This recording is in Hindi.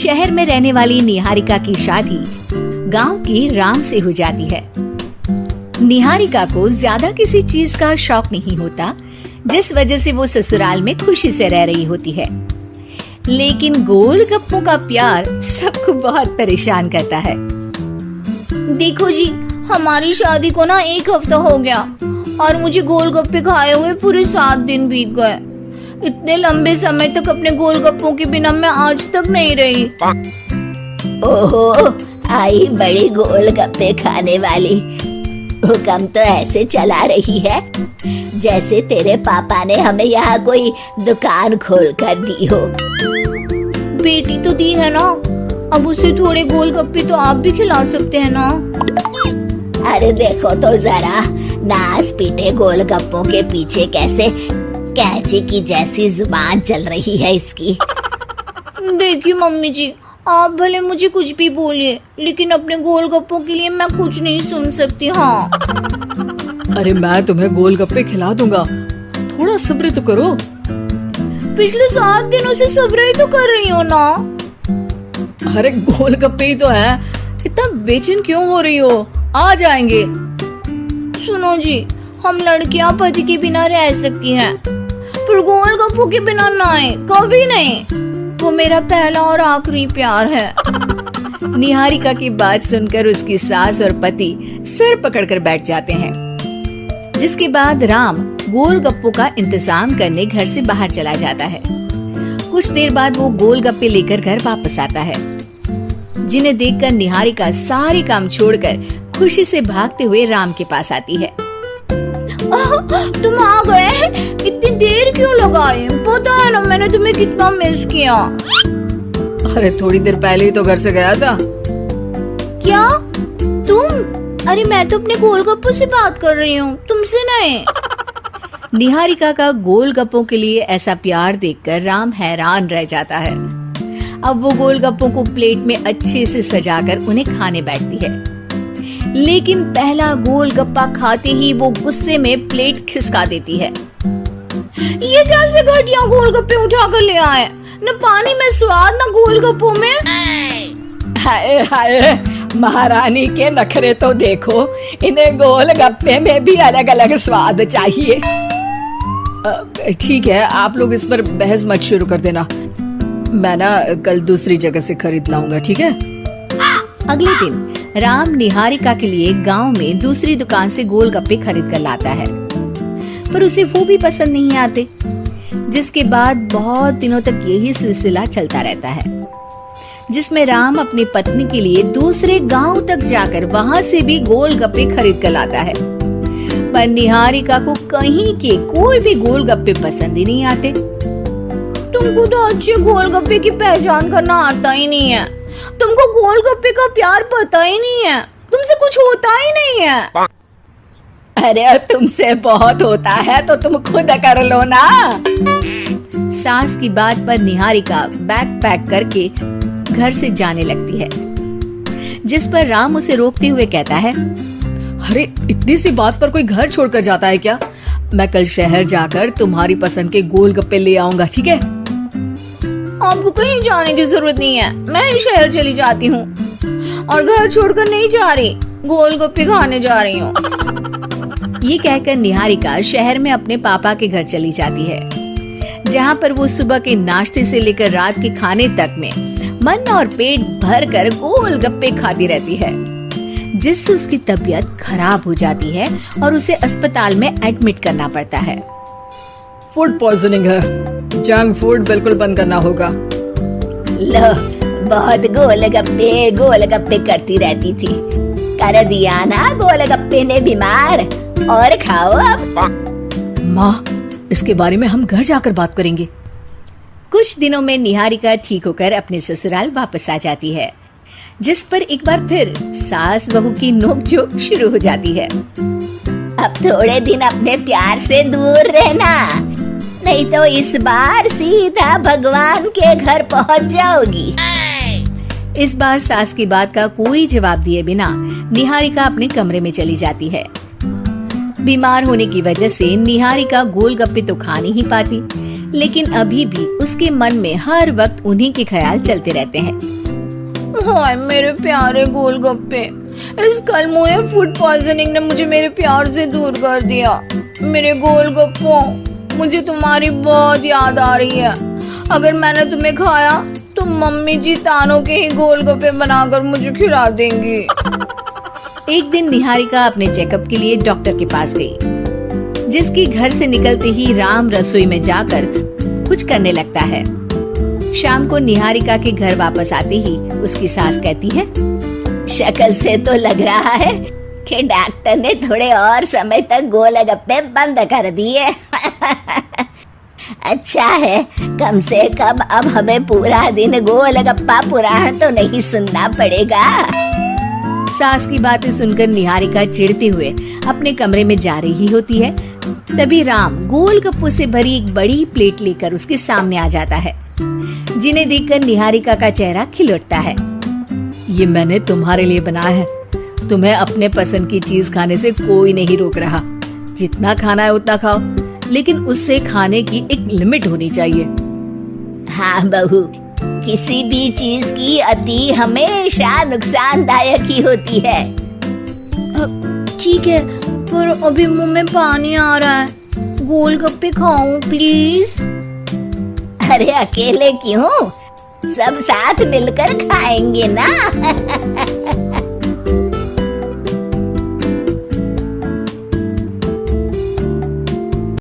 शहर में रहने वाली निहारिका की शादी गांव के राम से हो जाती है। निहारिका को ज्यादा किसी चीज का शौक नहीं होता, जिस वजह से वो ससुराल में खुशी से रह रही होती है। लेकिन गोलगप्पों का प्यार सबको बहुत परेशान करता है। देखो जी, हमारी शादी को ना 1 हफ्ता हो गया और मुझे गोलगप्पे खाए हुए पूरे 7 दिन बीत गए। इतने लंबे समय तक अपने गोलगप्पों के बिना मैं आज तक नहीं रही। ओहो, आई बड़ी गोलगप्पे खाने वाली। हुक्म तो ऐसे चला रही है जैसे तेरे पापा ने हमें यहाँ कोई दुकान खोल कर दी हो। बेटी तो दी है ना, अब उसे थोड़े गोलगप्पे तो आप भी खिला सकते हैं ना। अरे देखो तो जरा, नास पीटे गोलगप्पों के पीछे कैसे कैंची की जैसी जुबान चल रही है इसकी। देखिए मम्मी जी, आप भले मुझे कुछ भी बोलिए, लेकिन अपने गोलगप्पों के लिए मैं कुछ नहीं सुन सकती। हाँ, अरे मैं तुम्हें गोलगप्पे खिला दूंगा, थोड़ा सब्र तो करो। पिछले 7 दिनों से सब्र ही तो कर रही हो ना। अरे गोलगप्पे ही तो है, इतना बेचैन क्यों हो रही हो? आ जाएंगे। सुनो जी, हम लड़कियां पति के बिना रह सकती हैं, पर गोलगप्पों के बिना नहीं, कभी नहीं। वो मेरा पहला और आखिरी प्यार है। निहारिका की बात सुनकर उसकी सास और पति सिर पकड़कर बैठ जाते हैं। जिसके बाद राम गोलगप्पों का इंतजाम करने घर से बाहर चला जाता है। कुछ देर बाद वो गोलगप्पे लेकर घर वापस आता है, जिन्हें देखकर निहारिका सारे काम छोड़कर खुशी से भागते हुए राम के पास आती है। तुम आ गए? इतनी देर क्यों लगाई? पता है ना मैंने तुम्हें कितना मिस किया। अरे थोड़ी देर पहले ही तो घर से गया था। क्या तुम? अरे मैं तो अपने गोलगप्पों से बात कर रही हूँ, तुमसे नहीं। निहारिका का गोलगप्पों के लिए ऐसा प्यार देखकर राम हैरान रह जाता है। अब वो गोलगप्पों को प्लेट में अच्छे से सजाकर उन्हें खाने बैठती है। लेकिन पहला गोलगप्पा खाते ही वो गुस्से में प्लेट खिसका देती है। ये कैसे घटिया गोलगप्पे उठा कर ले आए? न पानी में स्वाद, न गोलगप्पों में। हाय हाय, महारानी के नखरे तो देखो, इन्हें गोलगप्पे में भी अलग अलग स्वाद चाहिए। ठीक है, आप लोग इस पर बहस मत शुरू कर देना, मैं ना कल दूसरी जगह से खरीद लाऊंगा, ठीक है? अगले दिन राम निहारिका के लिए गांव में दूसरी दुकान से गोलगप्पे खरीद कर लाता है, पर उसे वो भी पसंद नहीं आते। जिसके बाद बहुत दिनों तक यही सिलसिला चलता रहता है, जिसमें राम अपनी पत्नी के लिए दूसरे गांव तक जाकर वहां से भी गोलगप्पे खरीद कर लाता है। पर निहारिका को कहीं के कोई भी गोलगप्पे पसंद ही नहीं आते। तुमको तो अच्छे गोलगप्पे की पहचान करना आता ही नहीं है। तुमको गोलगप्पे का प्यार पता ही नहीं है, तुमसे कुछ होता ही नहीं है। अरे तुमसे बहुत होता है तो तुम खुद कर लो ना। सास की बात पर निहारिका बैग पैक करके घर से जाने लगती है, जिस पर राम उसे रोकते हुए कहता है, अरे इतनी सी बात पर कोई घर छोड़कर जाता है क्या? मैं कल शहर जाकर तुम्हारी पसंद के गोलगप्पे ले आऊंगा, ठीक है? आपको कहीं जाने की जरूरत नहीं है, मैं ही शहर चली जाती हूँ और घर छोड़कर नहीं जा रही, गोलगप्पे खाने जा रही हूँ। ये कहकर निहारिका शहर में अपने पापा के घर चली जाती है, जहाँ पर वो सुबह के नाश्ते से लेकर रात के खाने तक में मन और पेट भर कर गोलगप्पे खाती रहती है, जिससे उसकी तबीयत खराब हो जाती है और उसे अस्पताल में एडमिट करना पड़ता है। फूड पॉइजनिंग है, जंक फूड बिल्कुल बंद करना होगा। लो, बहुत गोलगप्पे गोलगप्पे करती रहती थी, कर दिया ना गोलगप्पे ने बीमार। और खाओ अब। माँ, इसके बारे में हम घर जाकर बात करेंगे। कुछ दिनों में निहारिका ठीक होकर अपने ससुराल वापस आ जाती है, जिस पर एक बार फिर सास बहू की नोकझोंक शुरू हो जाती है। अब थोड़े दिन अपने प्यार से दूर रहना, नहीं तो इस बार सीधा भगवान के घर पहुंच जाओगी। इस बार सास की बात का कोई जवाब दिए बिना निहारिका अपने कमरे में चली जाती है। बीमार होने की वजह से निहारिका गोलगप्पे तो खा नहीं पाती, लेकिन अभी भी उसके मन में हर वक्त उन्हीं के ख्याल चलते रहते हैं। हाय मेरे प्यारे गोलगप्पे, इस कल मुझे फूड पॉइजनिंग ने मुझे मेरे प्यार से दूर कर दिया। मेरे गोलगप्पों, मुझे तुम्हारी बहुत याद आ रही है। अगर मैंने तुम्हें खाया तो मम्मी जी तानों के ही गोलगप्पे बनाकर मुझे खिला देंगी। एक दिन निहारिका अपने चेकअप के लिए डॉक्टर के पास गई, जिसकी घर से निकलते ही राम रसोई में जाकर कुछ करने लगता है। शाम को निहारिका के घर वापस आते ही उसकी सास कहती है, शक्ल से तो लग रहा है कि डॉक्टर ने थोड़े और समय तक गोलगप्पे बंद कर दिए। अच्छा है, कम से कम अब हमें पूरा दिन गोलगप्पा पुराण तो नहीं सुनना पड़ेगा। सास की बातें सुनकर निहारिका चिढ़ते हुए अपने कमरे में जा रही होती है। तभी राम गोलगप्पों से भरी एक बड़ी प्लेट लेकर उसके सामने आ जाता है, जिन्हें देखकर निहारिका का चेहरा खिल उठता है। ये मैंने तुम्हारे लिए बनाया है। तुम्हें अपने पसंद की चीज खाने से कोई नहीं रोक रहा। जितना खाना है उतना खाओ, लेकिन उससे खाने की एक लिमिट होनी चाहिए। हाँ बहू, किसी भी चीज की अति हमेशा नुकसानदायक ही होती है। ठीक है, पर अभी मुंह में पानी आ रहा है। गोलगप्पे खाऊं प्लीज? अरे अकेले क्यों, सब साथ मिलकर खाएंगे ना।